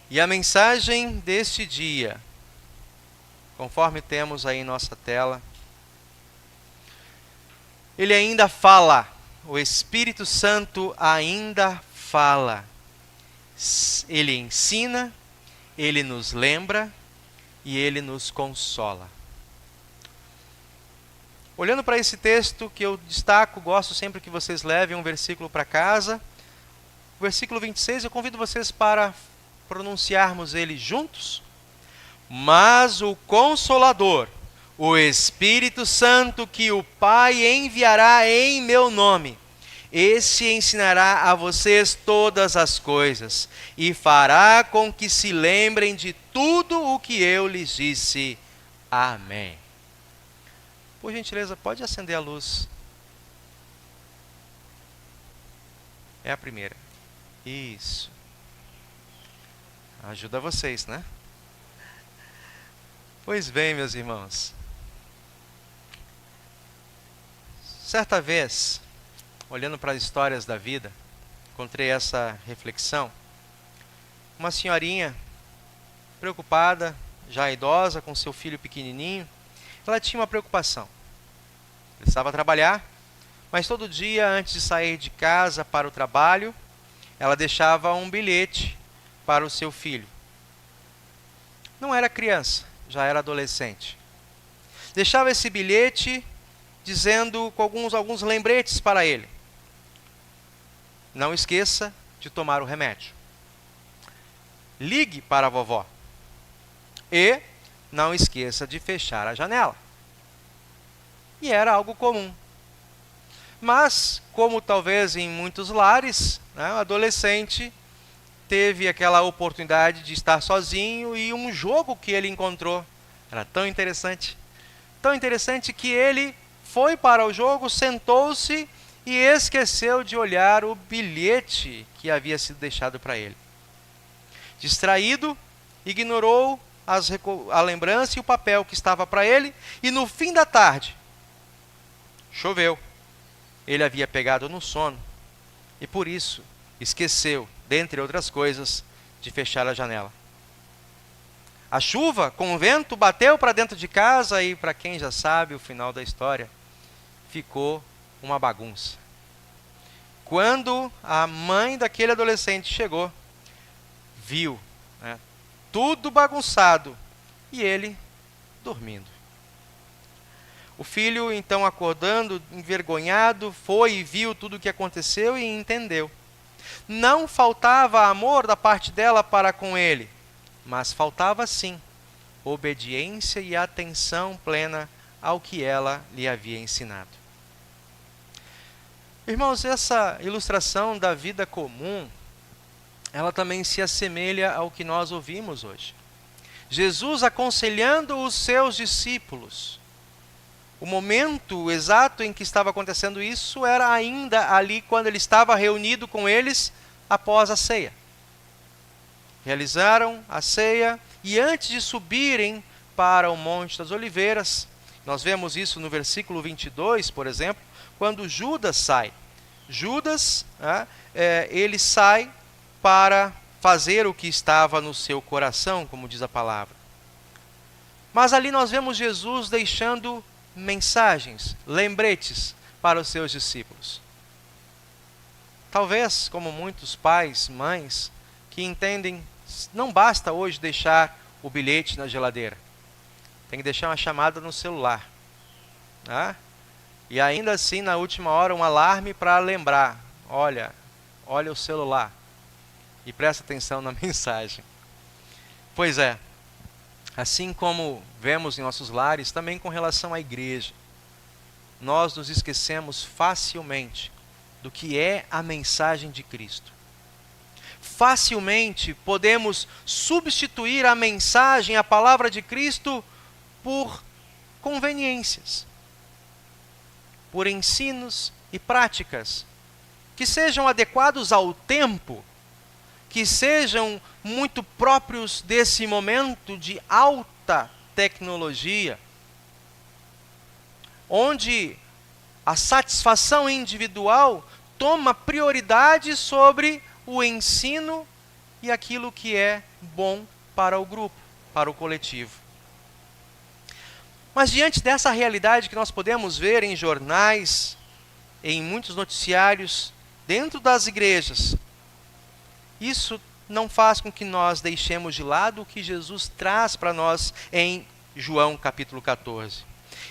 E a mensagem deste dia, conforme temos aí em nossa tela, ele ainda fala, o Espírito Santo ainda fala. Ele ensina, ele nos lembra e ele nos consola. Olhando para esse texto que eu destaco, gosto sempre que vocês levem um versículo para casa. O versículo 26, eu convido vocês para pronunciarmos ele juntos. Mas o Consolador, o Espírito Santo que o Pai enviará em meu nome, esse ensinará a vocês todas as coisas e fará com que se lembrem de tudo o que eu lhes disse. Amém. Por gentileza, pode acender a luz. É a primeira. Isso. Ajuda vocês, né? Pois bem, meus irmãos. Certa vez, olhando para as histórias da vida, encontrei essa reflexão. Uma senhorinha preocupada, já idosa, com seu filho pequenininho, ela tinha uma preocupação. Precisava trabalhar, mas todo dia, antes de sair de casa para o trabalho, ela deixava um bilhete para o seu filho. Não era criança, já era adolescente. Deixava esse bilhete dizendo com alguns lembretes para ele. Não esqueça de tomar o remédio. Ligue para a vovó. E não esqueça de fechar a janela. E era algo comum. Mas, como talvez em muitos lares, né, o adolescente teve aquela oportunidade de estar sozinho e um jogo que ele encontrou era tão interessante que ele foi para o jogo, sentou-se e esqueceu de olhar o bilhete que havia sido deixado para ele. Distraído, ignorou a lembrança e o papel que estava para ele, e no fim da tarde, choveu. Ele havia pegado no sono e por isso esqueceu, dentre outras coisas, de fechar a janela. A chuva, com o vento, bateu para dentro de casa e, para quem já sabe o final da história, ficou uma bagunça. Quando a mãe daquele adolescente chegou, viu, né, tudo bagunçado e ele dormindo. O filho, então, acordando, envergonhado, foi e viu tudo o que aconteceu e entendeu. Não faltava amor da parte dela para com ele, mas faltava sim obediência e atenção plena ao que ela lhe havia ensinado. Irmãos, essa ilustração da vida comum, ela também se assemelha ao que nós ouvimos hoje. Jesus aconselhando os seus discípulos. O momento exato em que estava acontecendo isso era ainda ali quando ele estava reunido com eles após a ceia. Realizaram a ceia e antes de subirem para o Monte das Oliveiras, nós vemos isso no versículo 22, por exemplo, quando Judas sai. Judas, ele sai para fazer o que estava no seu coração, como diz a palavra. Mas ali nós vemos Jesus deixando mensagens, lembretes para os seus discípulos. Talvez, como muitos pais, mães, que entendem, não basta hoje deixar o bilhete na geladeira. Tem que deixar uma chamada no celular. E ainda assim, na última hora, um alarme para lembrar. Olha o celular. E presta atenção na mensagem. Pois é. Assim como vemos em nossos lares, também com relação à igreja, nós nos esquecemos facilmente do que é a mensagem de Cristo. Facilmente podemos substituir a mensagem, a palavra de Cristo, por conveniências, por ensinos e práticas que sejam adequados ao tempo, que sejam muito próprios desse momento de alta tecnologia, onde a satisfação individual toma prioridade sobre o ensino e aquilo que é bom para o grupo, para o coletivo. Mas diante dessa realidade que nós podemos ver em jornais, em muitos noticiários, dentro das igrejas, isso não faz com que nós deixemos de lado o que Jesus traz para nós em João capítulo 14.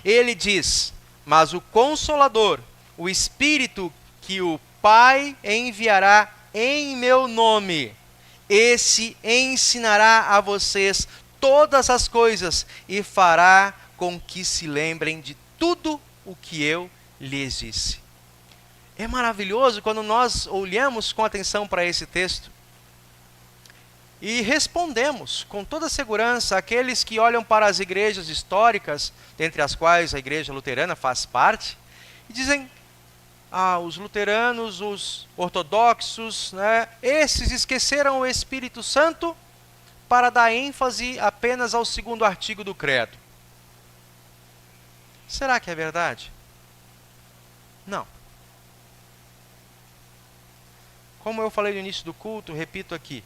Ele diz: mas o Consolador, o Espírito que o Pai enviará em meu nome, esse ensinará a vocês todas as coisas e fará com que se lembrem de tudo o que eu lhes disse. É maravilhoso quando nós olhamos com atenção para esse texto e respondemos com toda segurança àqueles que olham para as igrejas históricas, dentre as quais a igreja luterana faz parte, e dizem: os luteranos, os ortodoxos, esses esqueceram o Espírito Santo para dar ênfase apenas ao segundo artigo do credo. Será que é verdade? Não. Como eu falei no início do culto, repito aqui.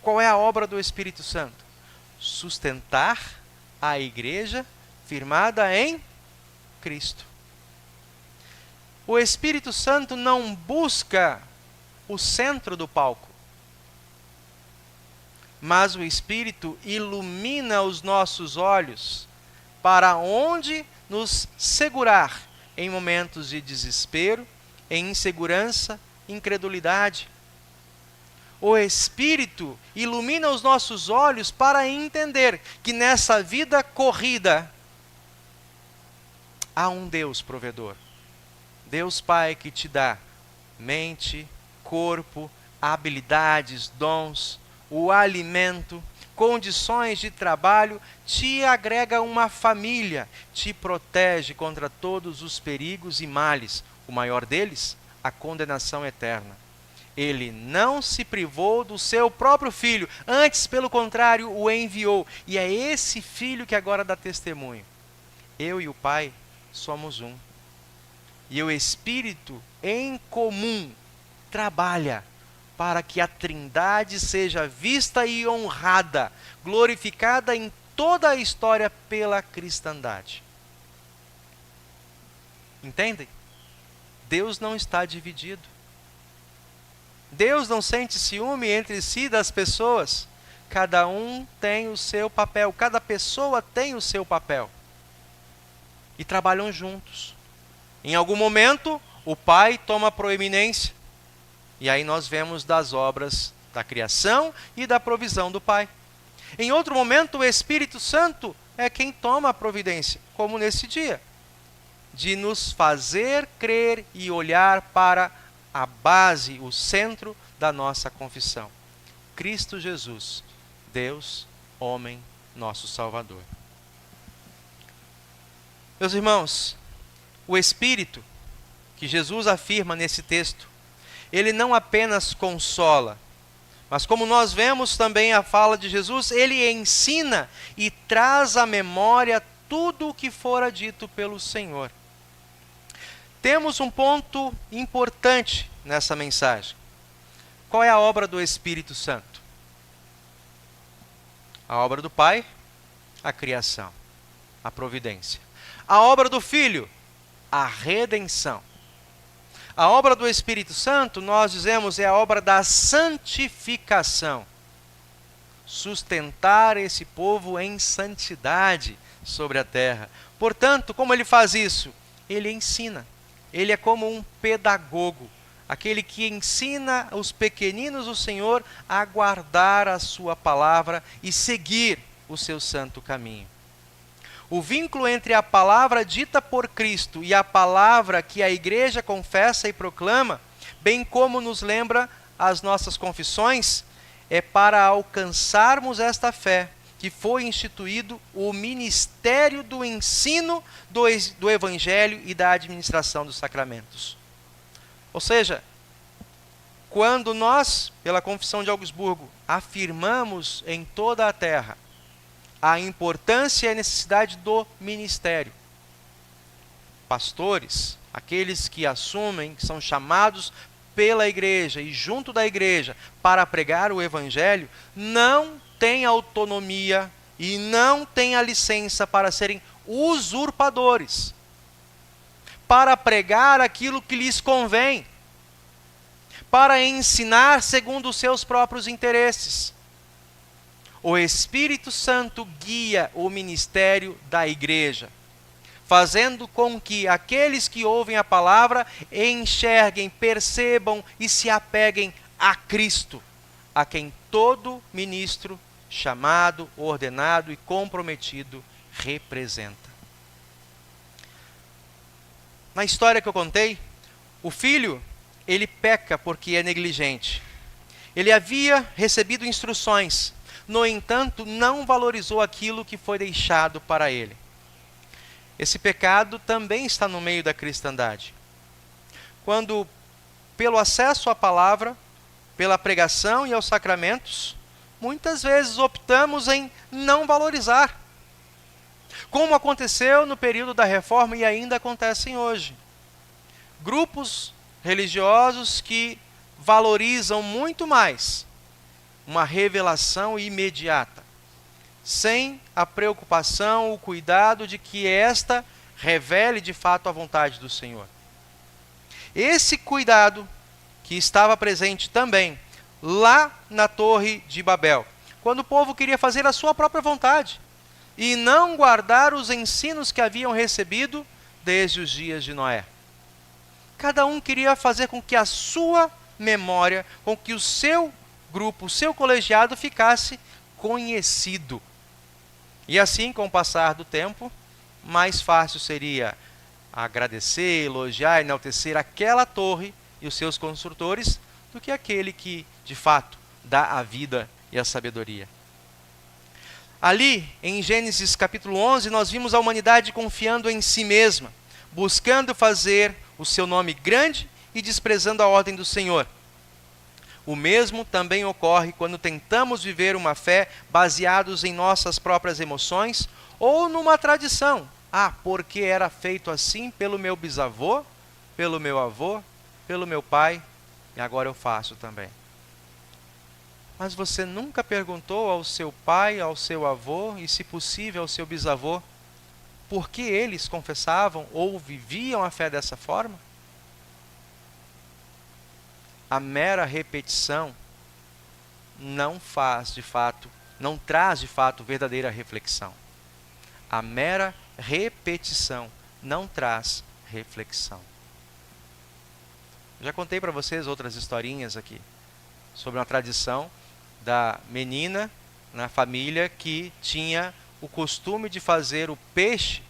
Qual é a obra do Espírito Santo? Sustentar a igreja firmada em Cristo. O Espírito Santo não busca o centro do palco, mas o Espírito ilumina os nossos olhos para onde nos segurar em momentos de desespero, em insegurança, incredulidade. O Espírito ilumina os nossos olhos para entender que nessa vida corrida há um Deus provedor. Deus Pai que te dá mente, corpo, habilidades, dons, o alimento, condições de trabalho, te agrega uma família, te protege contra todos os perigos e males. O maior deles, a condenação eterna. Ele não se privou do seu próprio Filho, antes, pelo contrário, o enviou. E é esse Filho que agora dá testemunho. Eu e o Pai somos um. E o Espírito em comum trabalha para que a Trindade seja vista e honrada, glorificada em toda a história pela cristandade. Entendem? Deus não está dividido. Deus não sente ciúme entre si das pessoas. Cada um tem o seu papel, cada pessoa tem o seu papel. E trabalham juntos. Em algum momento, o Pai toma proeminência. E aí nós vemos das obras da criação e da provisão do Pai. Em outro momento, o Espírito Santo é quem toma a providência, como nesse dia, de nos fazer crer e olhar para a base, o centro da nossa confissão. Cristo Jesus, Deus, homem, nosso Salvador. Meus irmãos, o Espírito, que Jesus afirma nesse texto, ele não apenas consola, mas como nós vemos também a fala de Jesus, ele ensina e traz à memória tudo o que fora dito pelo Senhor. Temos um ponto importante nessa mensagem. Qual é a obra do Espírito Santo? A obra do Pai, a criação, a providência. A obra do Filho, a redenção. A obra do Espírito Santo, nós dizemos, é a obra da santificação. Sustentar esse povo em santidade sobre a terra. Portanto, como ele faz isso? Ele ensina. Ele é como um pedagogo, aquele que ensina os pequeninos do Senhor a guardar a sua palavra e seguir o seu santo caminho. O vínculo entre a palavra dita por Cristo e a palavra que a igreja confessa e proclama, bem como nos lembra as nossas confissões, é para alcançarmos esta fé que foi instituído o ministério do ensino do Evangelho e da administração dos sacramentos. Ou seja, quando nós, pela Confissão de Augsburgo, afirmamos em toda a terra a importância e a necessidade do ministério, pastores, aqueles que assumem, que são chamados pela igreja e junto da igreja para pregar o evangelho, não têm autonomia e não têm a licença para serem usurpadores, para pregar aquilo que lhes convém, para ensinar segundo os seus próprios interesses. O Espírito Santo guia o ministério da igreja, fazendo com que aqueles que ouvem a palavra enxerguem, percebam e se apeguem a Cristo, a quem todo ministro chamado, ordenado e comprometido representa. Na história que eu contei, o filho, ele peca porque é negligente. Ele havia recebido instruções, no entanto, não valorizou aquilo que foi deixado para ele. Esse pecado também está no meio da cristandade. Quando, pelo acesso à palavra, pela pregação e aos sacramentos, muitas vezes optamos em não valorizar, como aconteceu no período da Reforma e ainda acontecem hoje. Grupos religiosos que valorizam muito mais uma revelação imediata, sem a preocupação, o cuidado de que esta revele de fato a vontade do Senhor. Esse cuidado que estava presente também lá na Torre de Babel, quando o povo queria fazer a sua própria vontade e não guardar os ensinos que haviam recebido desde os dias de Noé. Cada um queria fazer com que a sua memória, com que o seu grupo, o seu colegiado ficasse conhecido. E assim, com o passar do tempo, mais fácil seria agradecer, elogiar, enaltecer aquela torre e os seus construtores do que aquele que, de fato, dá a vida e a sabedoria. Ali, em Gênesis capítulo 11, nós vimos a humanidade confiando em si mesma, buscando fazer o seu nome grande e desprezando a ordem do Senhor. O mesmo também ocorre quando tentamos viver uma fé baseados em nossas próprias emoções ou numa tradição. Porque era feito assim pelo meu bisavô, pelo meu avô, pelo meu pai, e agora eu faço também. Mas você nunca perguntou ao seu pai, ao seu avô e, se possível, ao seu bisavô, por que eles confessavam ou viviam a fé dessa forma? A mera repetição não traz de fato verdadeira reflexão. A mera repetição não traz reflexão. Já contei para vocês outras historinhas aqui sobre uma tradição da menina na família que tinha o costume de fazer o peixe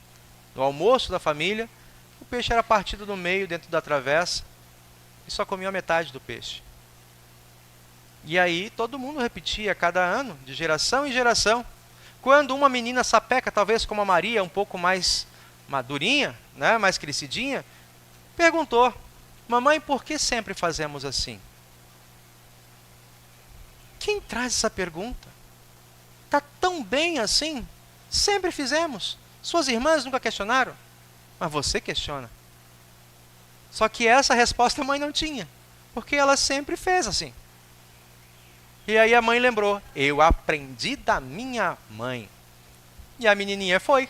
no almoço da família. O peixe era partido no meio dentro da travessa e só comia a metade do peixe. E aí todo mundo repetia cada ano, de geração em geração. Quando uma menina sapeca, talvez como a Maria, um pouco mais madurinha, né, mais crescidinha, perguntou: mamãe, por que sempre fazemos assim? Quem traz essa pergunta? Está tão bem assim? Sempre fizemos. Suas irmãs nunca questionaram? Mas você questiona. Só que essa resposta a mãe não tinha, porque ela sempre fez assim. E aí a mãe lembrou: eu aprendi da minha mãe. E a menininha foi: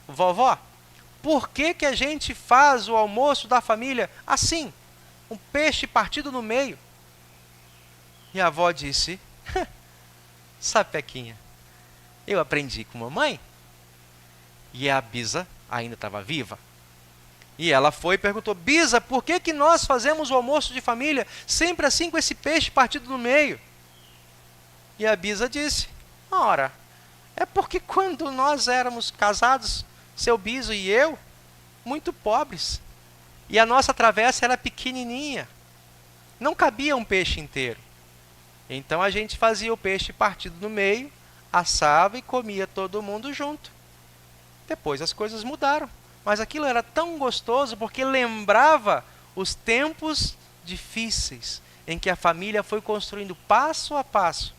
vovó, por que que a gente faz o almoço da família assim? Um peixe partido no meio. E a avó disse: sapequinha, eu aprendi com mamãe. E a bisa ainda estava viva. E ela foi e perguntou: bisa, por que que nós fazemos o almoço de família sempre assim, com esse peixe partido no meio? E a bisa disse: ora, é porque quando nós éramos casados, seu biso e eu, muito pobres, e a nossa travessa era pequenininha, não cabia um peixe inteiro. Então a gente fazia o peixe partido no meio, assava e comia todo mundo junto. Depois as coisas mudaram, mas aquilo era tão gostoso porque lembrava os tempos difíceis em que a família foi construindo passo a passo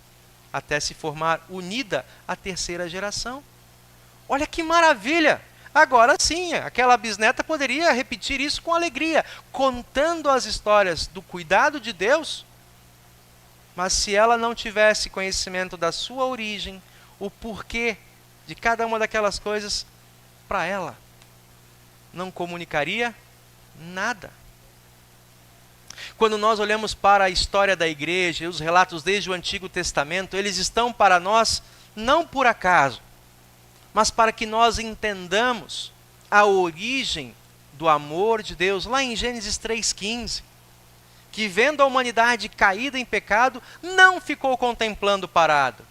até se formar unida a terceira geração. Olha que maravilha! Agora sim, aquela bisneta poderia repetir isso com alegria, contando as histórias do cuidado de Deus, mas se ela não tivesse conhecimento da sua origem, o porquê de cada uma daquelas coisas, para ela não comunicaria nada. Quando nós olhamos para a história da igreja e os relatos desde o Antigo Testamento, eles estão para nós não por acaso, mas para que nós entendamos a origem do amor de Deus, lá em Gênesis 3,15, que vendo a humanidade caída em pecado, não ficou contemplando parado,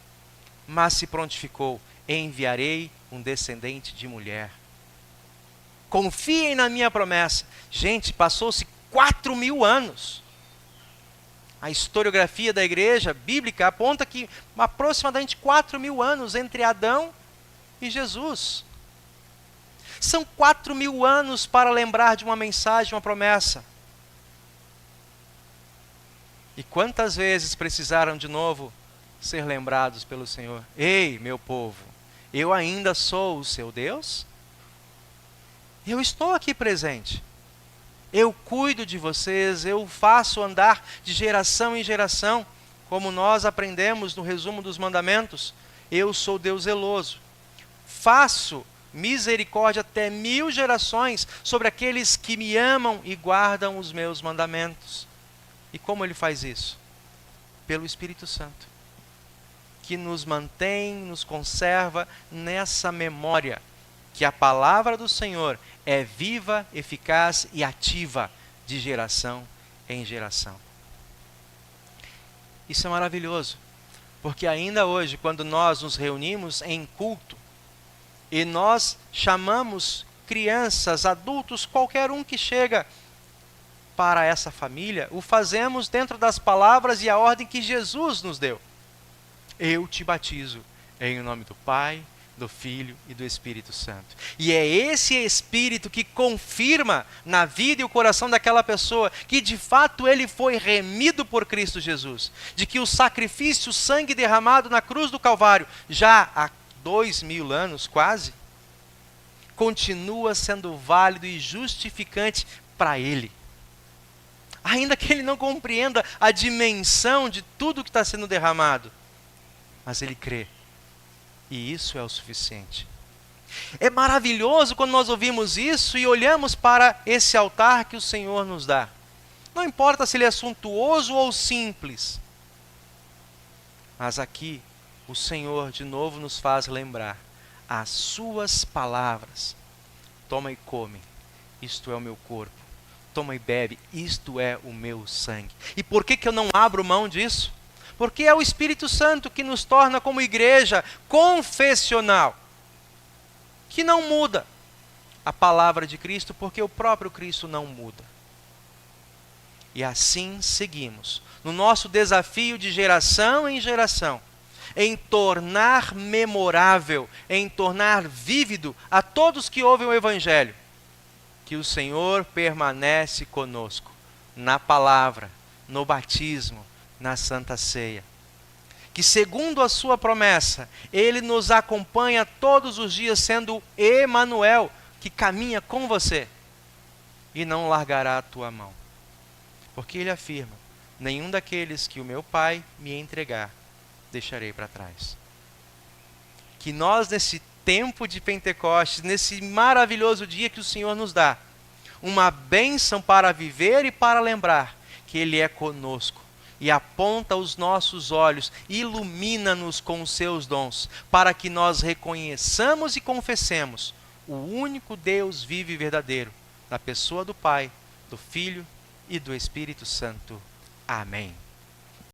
mas se prontificou: enviarei um descendente de mulher. Confiem na minha promessa. Gente, passou-se 4.000 anos. A historiografia da igreja bíblica aponta que aproximadamente 4.000 anos entre Adão e Jesus. São 4.000 anos para lembrar de uma mensagem, uma promessa. E quantas vezes precisaram de novo ser lembrados pelo Senhor? Ei, meu povo, eu ainda sou o seu Deus? Eu estou aqui presente. Eu cuido de vocês, eu faço andar de geração em geração, como nós aprendemos no resumo dos mandamentos. Eu sou Deus zeloso. Faço misericórdia até 1000 gerações sobre aqueles que me amam e guardam os meus mandamentos. E como Ele faz isso? Pelo Espírito Santo, que nos mantém, nos conserva nessa memória, que a palavra do Senhor é viva, eficaz e ativa de geração em geração. Isso é maravilhoso, porque ainda hoje, quando nós nos reunimos em culto, e nós chamamos crianças, adultos, qualquer um que chega para essa família, o fazemos dentro das palavras e a ordem que Jesus nos deu. Eu te batizo em nome do Pai, do Filho e do Espírito Santo. E é esse Espírito que confirma na vida e o coração daquela pessoa que de fato ele foi remido por Cristo Jesus. De que o sacrifício, o sangue derramado na cruz do Calvário, já há 2.000 anos quase, continua sendo válido e justificante para ele. Ainda que ele não compreenda a dimensão de tudo que está sendo derramado, mas ele crê. E isso é o suficiente. É maravilhoso quando nós ouvimos isso e olhamos para esse altar que o Senhor nos dá. Não importa se ele é suntuoso ou simples. Mas aqui, o Senhor de novo nos faz lembrar as suas palavras. Toma e come, isto é o meu corpo. Toma e bebe, isto é o meu sangue. E por que eu não abro mão disso? Porque é o Espírito Santo que nos torna como igreja confessional, que não muda a palavra de Cristo, porque o próprio Cristo não muda. E assim seguimos, no nosso desafio de geração em geração, em tornar memorável, em tornar vívido a todos que ouvem o Evangelho, que o Senhor permanece conosco, na palavra, no batismo, na Santa Ceia. Que segundo a sua promessa, Ele nos acompanha todos os dias, sendo Emanuel, que caminha com você, e não largará a tua mão. Porque Ele afirma: nenhum daqueles que o meu Pai me entregar, deixarei para trás. Que nós, nesse tempo de Pentecostes, nesse maravilhoso dia que o Senhor nos dá, uma bênção para viver e para lembrar que Ele é conosco e aponta os nossos olhos, ilumina-nos com os seus dons, para que nós reconheçamos e confessemos o único Deus vivo e verdadeiro, na pessoa do Pai, do Filho e do Espírito Santo. Amém.